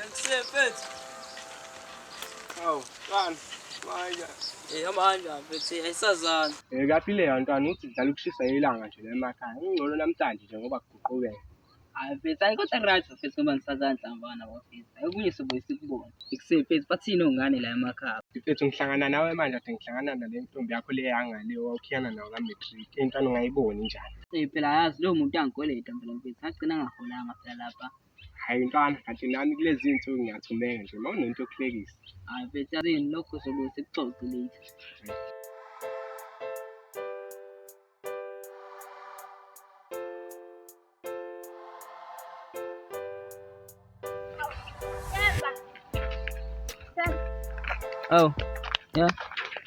Mfethu. Hawu, kanti manje. Amanje mfethu ayisazana. Kaphile yantwana uthi dlala ukushisa ilanga nje emakhaya. Ngcono namhlanje nje ngoba kuguqukela. Hayi mfethu ayikho right mfethu ngoba ngisazandla bafethu. Ayobunye sibuye sikubone. Ikusefethu bathini ongane la emakhaya. Mfethu ngihlangana nawe manje ade ngihlangana nale ntombi yakho le yangale wawukhiyana nawo ka-matric. Intwana ungayiboni njani. Phela yazi lowo muntu angikweleta phela mfethu agcina angaholanga phela lapha. Hayi ntwana kanti nami kulezi iy'nsuku ngiyathumeka nje uma unento yokuhlekisa. Hayi mfethu yazini lokho sobe sikuxoxe later. Oh, yeah.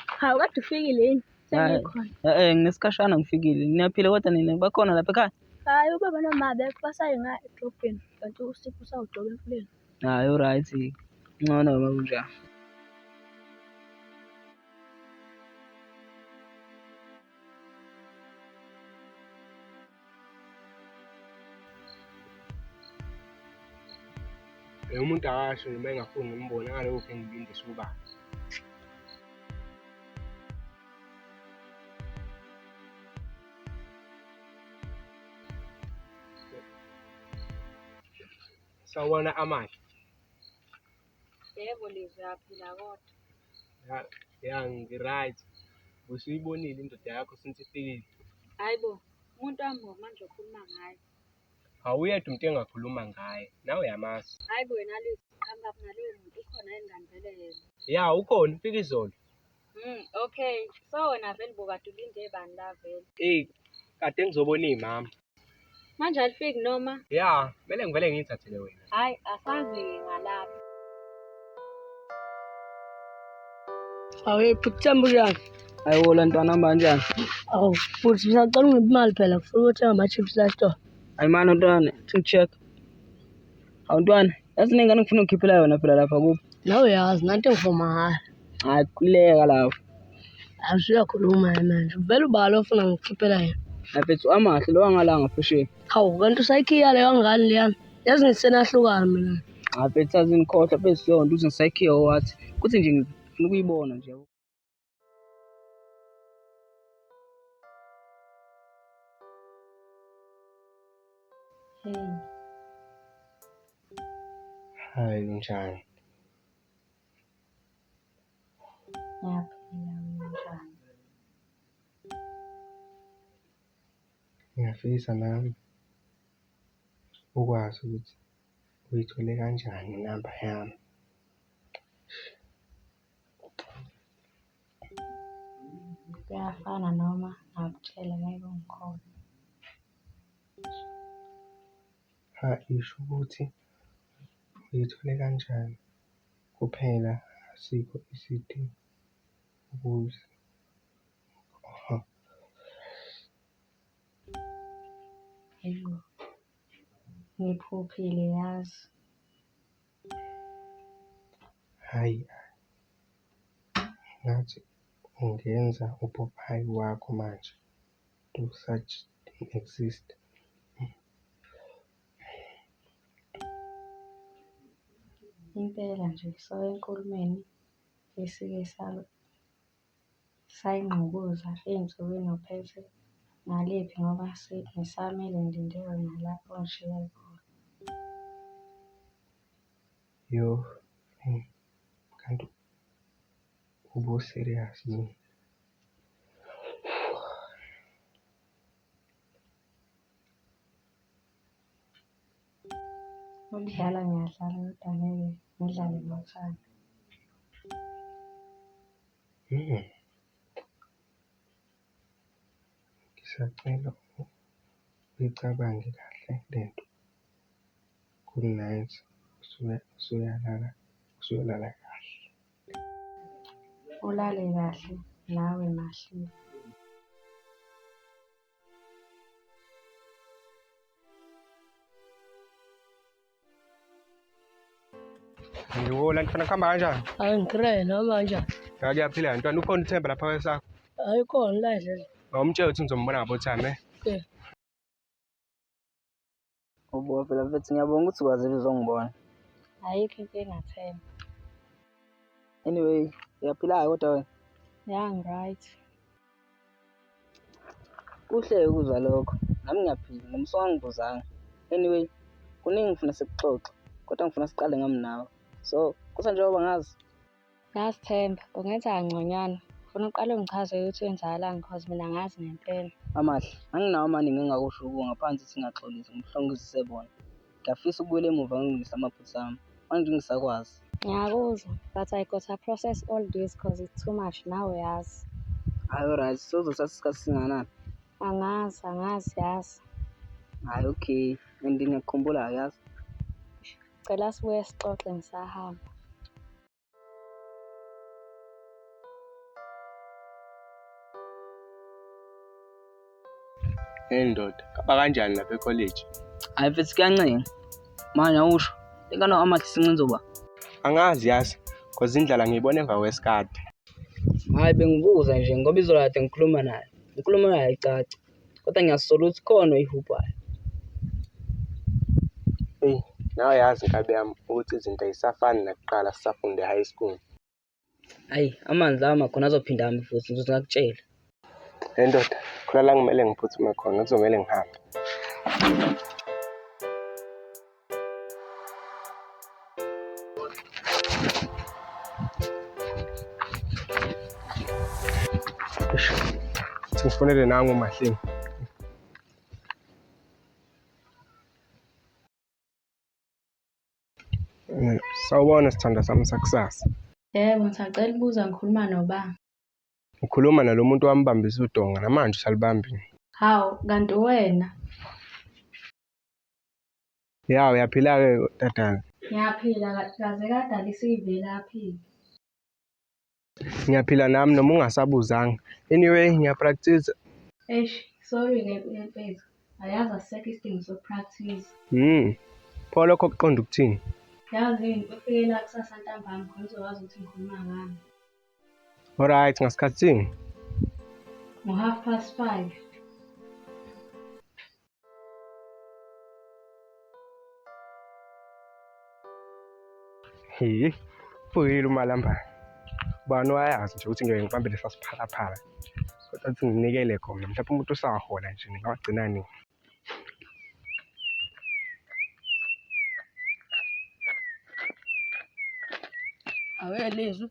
Hawu kade ufikile yini? Sengikhona. Nginesikhashana ngifikile. Niyaphila kodwa nina bakhona lapha ekhaya? Hayi ubaba noma basaye nga edrobheni kanti uSipho usawugcoba emfuleni. Hayi alright. Ngcono uma kunjani. Umuntu akasho noma engafuni ngimbone ngalokho engilindisa ubaba. Sawubona amandla. Yebo lizwe yaphila kodwa. Ya ngi-right. Usuyibonile indoda yakho since ifikile. Hayibo, umuntu wami manje ukhuluma ngaye. Awuyedwa umuntu engakhuluma ngaye. Nawe uyamazi. Hayibo wena lizwe hamba naloyo muntu ukhona yini ngempela yena? Ya ukhona ufika izolo. Okay. So wena vele bokade ulinde bani la vele? Kade ngizobona imama. Manje alifiki noma? Ya, kumele ngivele ngiyithathele wena. Hayi, asazi ngalapha. Awe phuthambu yakhe. Ayiwola ntwana kanjani? Awu, futhi ngisacela ungiphe imali phela ngifuna ukuthenga ama-chips la store. Hayi mani ntwana, check. Hawu ntwana, yazi nengane ngifuna ukukhiphela yona phela lapha kuphi. Nawe yazi nanto engivuma ngayo. Hayi kuleka lapho. Awusuyakhuluma manje. Vele ubalo ofuna ngikukhiphela yena. Mfethu amahle lo wangalanga phesheya. Hawu, kanti usayikhiya leyo ngane leyana. Yazi ngisenahlukana mina. Mfethu azinikhohlwa bese yonke uze ngisayikhiya wathi. Kuthi nje ngifuna ukuyibona nje. Hayi njani? Ngiyafisa nami ukwazi ukuthi uyithole kanjani inamba yami. Kuyafana noma ngakutshela ngeke ungikholwe. Isho ukuthi uyithole kanjani kuphela asikho isidingo ukuze Yebo. Ngiphuphile yazi. hayi ngathi ungenza upopayi wakho manje to such exist. Impela nje soke enkulumeni esike sayingqukuza ey'nsukwini ophethe ngalephi ngoba ngisamele ngilinde wena lapho ongishiye khona. Yo, kanti ubu-serious yini? Ukudlala ngiyadlala kodwa ngeke ngidlale ngothando. Ngisacela uyicabange kahle lento. Good night. Usuyolala kahle. Ulale kahle nawe Mahlile. Ngiwola ntwana kuhamba kanjani? Hayi ngikire noma kanjani? Kuyaphila ntwana ukhona uThemba lapha kwesakho? Ayikhona la endleleni. Awumtshela ukuthi ngizombona ngabo-time Okay. Phela mfethu ngiyabonga ukuthi ukwazile uzongibona. Ayikho inkinga Themba. Anyway, uyaphila kodwa wena? Ya ngi-right. Kuhle ukuzwa lokho. Nami ngiyaphila, nomso wangibuzanga. Anyway, kuningi ngifuna sikuxoxe, kodwa ngifuna siqale ngami nawe. So, kusanjengoba ngazi. Yazi Themba, kungenza kangconywana. Ngifuna uqale ungichazele ukuthi wenzakalani because mina ngazi ngempela. Amahle, anginawo amaningi engakusho kuwo ngaphansi ukuthi singaxolisi ngimhlongozise bona. Ngiyafisa ukubuyela emuva ngilungise amaphutha ami. Manje ngisakwazi. Ngiyakuzwa, but I got to process all this because it's too much now yazi. Hayi alright, sozothatha isikhathi singanani? Angazi yazi. Hayi okay, and ngiyakukhumbula yazi. Cela sibuye sixoxe ngisahamba. Ndoda, kaba kanjani lapha e-college? Hayi mfethu kuyancenga. Manje awusho, ingane amahle singenzoba. Angazi yazi, cause indlala ngiyibona emva kwesikade. Hayi bengibuza nje ngoba izolade ngikhuluma naye. Ngikhuluma naye icaca. Kodwa ngiyasola ukuthi khona oyihubhayo. Nawe yazi inkabi yami ukuthi izinto ayisafani nakuqala sisafunde high school. Hayi, amanzi lawa makhona azophinda hambe futhi ngizokutshela. Ndoda, khona la kumele ngiphuthume khona, kuzomele ngihambe. Ngifonele nangu Mahleni. Sawubona sithanda sami sakusasa. Yebo, ngisacela ukubuza ngikhuluma noba. Ngikhuluma nalo muntu wambambisa udonga namanje usalibambile. Hawu, kanti wena? Ya, uyaphila-ke tatana? Ngiyaphila kaze kadala isivelaphi. Ngiyaphila nami noma ungasabuzanga. Anyway, ngiyapractice. Sorry mfethu. Ayazi asisekho isidingo sokupractice. Pho lokho kuqonda ukuthini? Yazi ufike la kusasa ntambama khona uzokwazi ukuthi ngikhuluma ngani. Alright, ngasikhathini? Ngo5:30. Fuyile umalamba. Bani wayazi nje ukuthi ngiyoke ngibambele sasiphalaphala. Kodwa ukuthi nginikele khona mhlawumbe umuntu usahola nje ngawagcina nini. Awelizwe.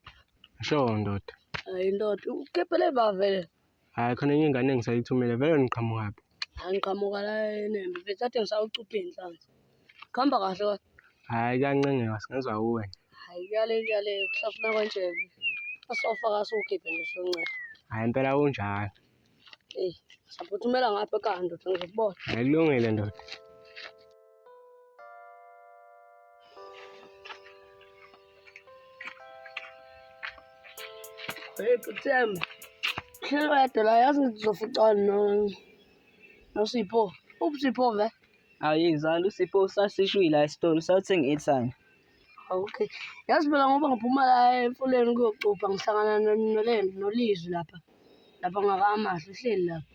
Sho ndoda. Hayi ndoda, ukepele bavele. Hayi khona enye ingane engisayithumele vele niqhamukapi? Angiqhamuka la eNembe, mfethu athi ngisawucupha inhlanzi. Khamba kahle kodwa. Hayi kuyancengeka singezwa kuwe. Hayi kuyale kuhlafuna kwenjebe. Asofaka sukhiphe nje soncane. Hayi impela kunjalo. Saphuthumela ngapha ekhaya ndoda ngizokubona. Hayi kulungile ndoda. Hey Themba. Hlelo yade la yazi ngizoficana noSipho. Ubusipho ve? Hayi zalo uSipho usashishwile esitolo sayothenga airtime. Okay. Yazi phela ngoba ngiphuma la emfuleni kuyocupa ngihlangana nolizwi lapha. Lapha ngakamahle uhleli lapha.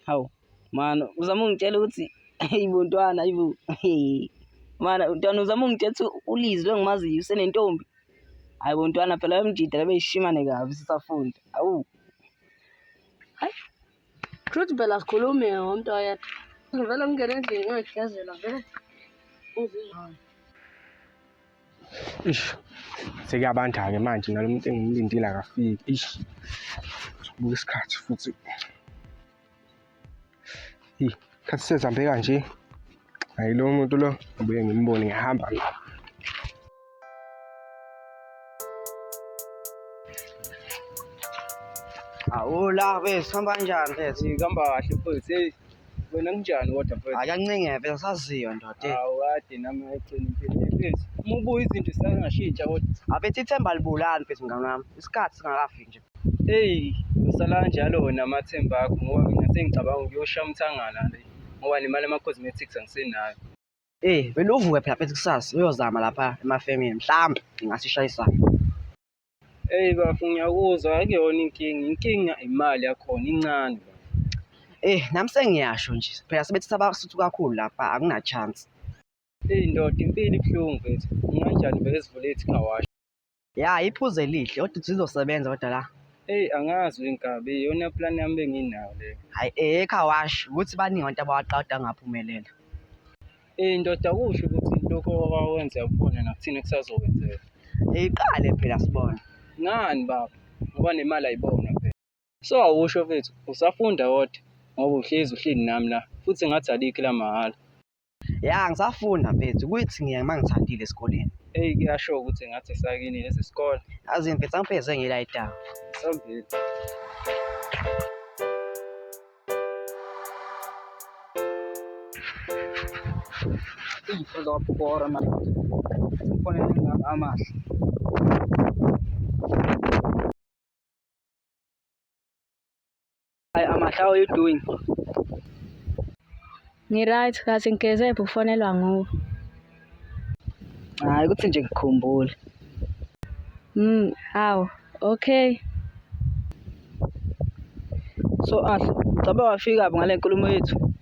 Hawu. Mano, uzama ungitshela ukuthi ibontwana ayibo. Mana untwana uzama ungithetha ulizwi engimaziyo usenentombi. Hayi bontwana phela emjida labeyishimane kabi sisafunda. Awu. Hayi. Truth phela sikhulume ngomuntu oyedwa. Ngivela ngingena endlini ngiyogezela vele. Uzizwa. Sekuyabanda-ke manje nalo muntu engimlindile akafiki. Sibuka isikhathi futhi. Khathi sezihambe kanje. Hayi lo muntu lo ngibuye ngimbone ngihamba. Awu la bese hamba kanjani mfethu? Ngihamba kahle mfethu. Wena kunjani kodwa mfethu? Akancenge phela saziyo ndoda. Awu kade nami ngicela impilo mfethu. Uma ubuya izinto zisangashintsha kodwa. Abethi ithemba libulali mfethu mngani wami. Isikhathi singakafiki nje. Usala kanjalo wena amathemba akho ngoba mina sengicabanga ukuyosha umthangala le. Ngoba nemali ama-cosmetics angisenayo. Vele uvuke phela mfethu kusasa uyozama lapha emafemini mhlawumbe ngingasishayisana. Bafu ngiyakuzwa akuyona inkinga imali yakhona incane. Nami sengiyasho nje phela sebethi sabasuthu kakhulu lapha akuna chance. Eyi ndoda, impilo ibuhlungu mfethu. Unganjani vele sivule ithi-car-wash? Ya, iphuze elihle, kodwa zizosebenza kodwa la. Eyi angazi wenkabi, iyona plani yami benginayo leyo. Hhayi, ecar wash, ukuthi baningi abantu abawaqeda ngaphumelela. Eyi ndoda, kusho ukuthi lokho owawenza yakubona nakuthina kusazokwenzeka. Iqale phela sibone. Ngani baba? Ngoba nemali ayibona phela. So awusho mfethu, usafunda kodwa ngoba uhlezi nami la futhi ngathi alikho la mahhala. Ya, ngisafunda mfethu, kuyithi mangithandile esikoleni. Eyi kuyasho ukuthi ngathi sakini lesi sikole. Yazi mfethu, angipheze ngilayitayo. Sambili. Iy'fo zokuphora manje. Kufanele ngami amahle. Hi Amahle, how are you doing? Ngi-right, kathi ngigezephi ufonelwa nguwe. Hhayi ukuthi nje ngikhumbule. Hawu, okay. So Ahle, cabe wafika ngale nkulumo yethu.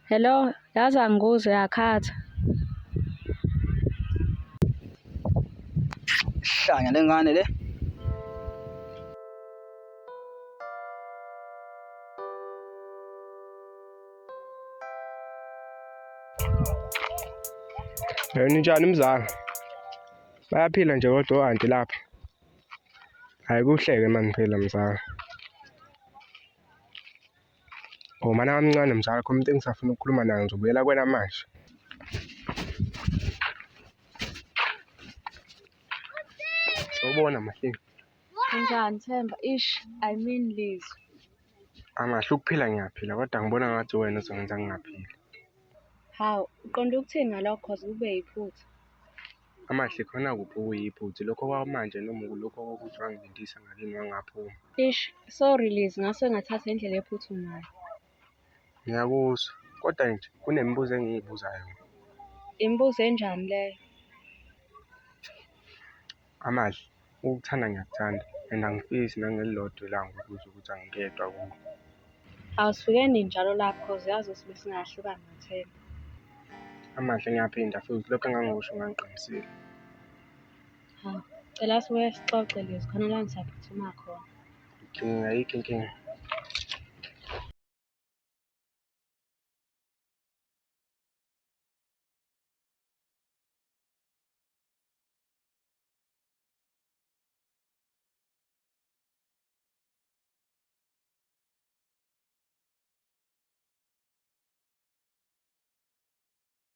Hello, yazi angikuze yakhatha. Hlanya lengane le. Ninjani mzala? Bayaphila nje kodwa o-anti lapha. Hhayi kuhleke mani phela mzala. Oh mana kamncane mzala, khona umuntu engisafuna ukukhuluma naye ngizobuyela kwena manje. Sawubona Mahlengi. Kunjani Themba? I mean Liz. Amahle ukuphila ngiyaphila kodwa ngibona ngathi wena uzongenza ngingaphili. Hawu, uqonda ukuthini ngalokho cause kube yiphutha. Amahle khona kuphi okuyiphutha lokho kwamanje noma kulokho kokuthi wangilindisa ngakini wangaphuma. Sorry Liz, ngase ngathatha indlela ephuthumayo. Ngiyakuzwa kodwa nje kunemibuzo engiyibuzayo. Imibuzo enjani leyo? Amahle ukuthanda ngiyakuthanda and angifisi nangelilodwa ilanga ukuze ukuthi angiyedwa kuwe. Awusifikeni njalo lapho cause yazi usibe singahlukani naThemba. Amahle ngiyaphinda futhi lokho engangikusho ngangiqinisile. Hawu, cela sibuye sixoxe Liz, khona la ngisaphuthuma khona. Ayikho inkinga.